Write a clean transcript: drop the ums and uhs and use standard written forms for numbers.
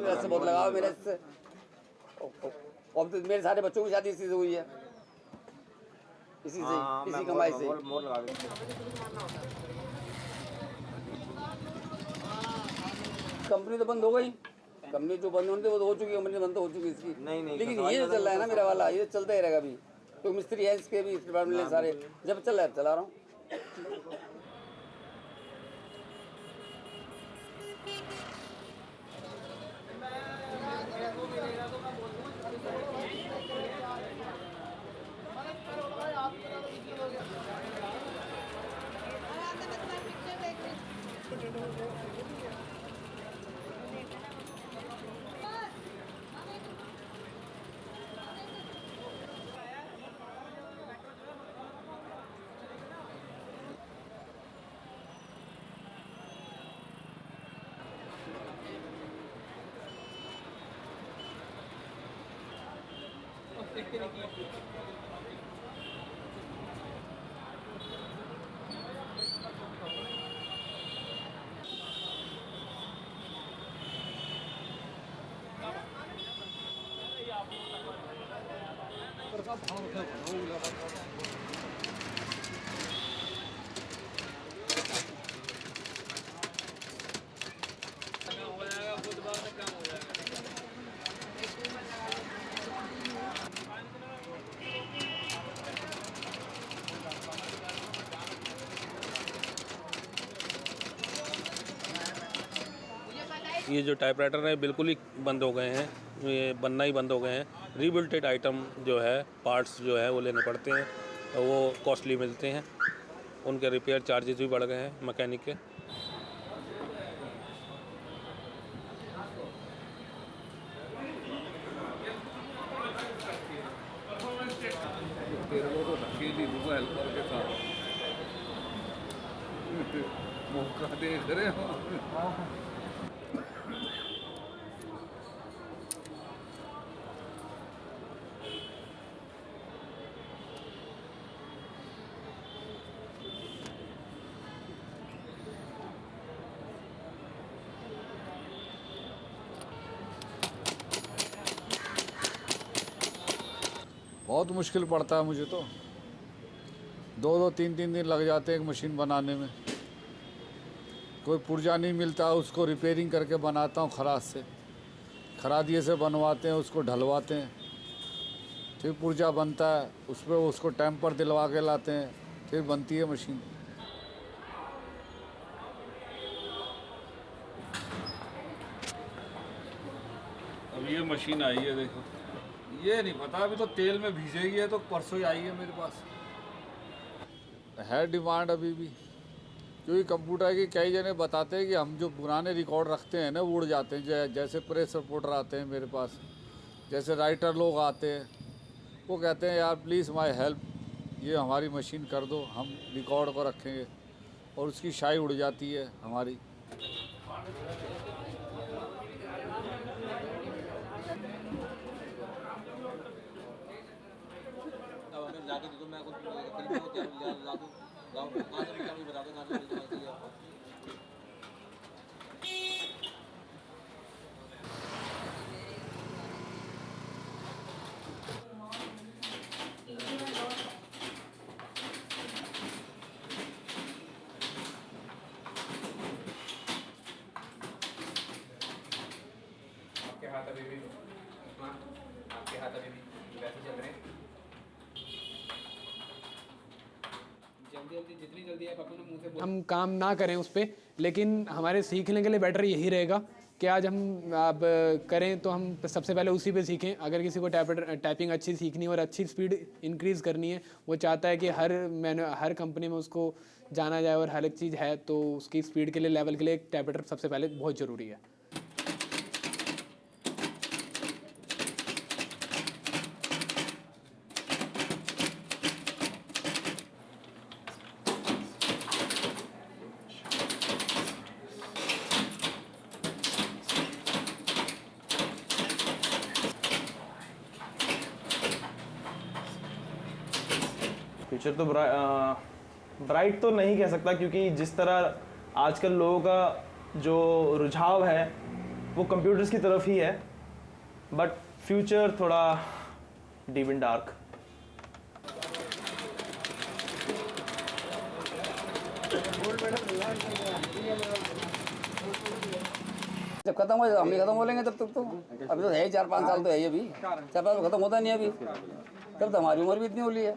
मेरे से बहुत लगाव मेरे से। अब तो मेरे सारे बच्चों की शादी इसी से हुई है, इसी से, इसी कमाई से। मोर लगा दे। कंपनी तो बंद हो गई, कंपनी जो बंद होनी थी वो तो हो चुकी है, कंपनी बंद तो हो चुकी है इसकी। नहीं लेकिन ये जो चल रहा है ना मेरा वाला, ये चलता ही रहेगा अभी। तो मिस्त्री है इसके भी, इस डिपार्टमेंट में सारे जब चल रहा है चला रहा हूँ। ये जो टाइपराइटर है बिल्कुल ही बंद हो गए हैं, ये बनना ही बंद हो गए हैं। रीबिल्टेड आइटम जो है, पार्ट्स जो है वो लेने पड़ते हैं, वो कॉस्टली मिलते हैं, उनके रिपेयर चार्जेस भी बढ़ गए हैं मैकेनिक के। तेरे को तो धक्के नहीं दूंगा हेल्पर के साथ, मौका देख रहे हो। बहुत मुश्किल पड़ता है मुझे तो, 2-2 3-3 दिन लग जाते हैं एक मशीन बनाने में। कोई पुर्जा नहीं मिलता, उसको रिपेयरिंग करके बनाता हूँ खराद से, खरादिए से बनवाते हैं, उसको ढलवाते हैं, फिर पुर्जा बनता है, उस पर उसको टेम्पर दिलवा के लाते हैं, फिर बनती है मशीन। अब ये मशीन आई है देखो, ये नहीं पता अभी तो तेल में भीजेगी है, तो परसों ही आई है मेरे पास। है डिमांड अभी भी, क्योंकि कंप्यूटर की कई जने बताते हैं कि हम जो पुराने रिकॉर्ड रखते हैं ना वो उड़ जाते हैं। जैसे प्रेस रिपोर्टर आते हैं मेरे पास, जैसे राइटर लोग आते हैं, वो कहते हैं यार प्लीज़ माय हेल्प, ये हमारी मशीन कर दो, हम रिकॉर्ड को रखेंगे, और उसकी शाई उड़ जाती है हमारी। अब हमें जाके दे दो, मैं कुछ ला दूँ, गाँव कहाँ से क्या बता दो, कहाँ से आपके हाथ अभी भी आपके हाथ अभी भी वैसे चल रहे हैं। जल्दी जितनी जल्दी आप अपने मुंह से हम काम ना करें उस पर, लेकिन हमारे सीखने के लिए बेटर यही रहेगा कि आज हम अब करें तो हम सबसे पहले उसी पे सीखें। अगर किसी को टाइपिंग अच्छी सीखनी है और अच्छी स्पीड इंक्रीज़ करनी है, वो चाहता है कि हर कंपनी में उसको जाना जाए और हर एक चीज़ है, तो उसकी स्पीड के लिए, लेवल के लिए एक टाइपराइटर सबसे पहले बहुत ज़रूरी है। फ्यूचर तो ब्राइट तो नहीं कह सकता, क्योंकि जिस तरह आजकल लोगों का जो रुझाव है वो कंप्यूटर्स की तरफ ही है, बट फ्यूचर थोड़ा डीप एंड डार्क। जब खत्म हो हम भी खत्म हो लेंगे तब तक तो। अभी तो है ही 4-5 साल तो है ही, अभी 4-5 साल खत्म होता नहीं है अभी, तब तो हमारी उम्र भी इतनी हो ली है।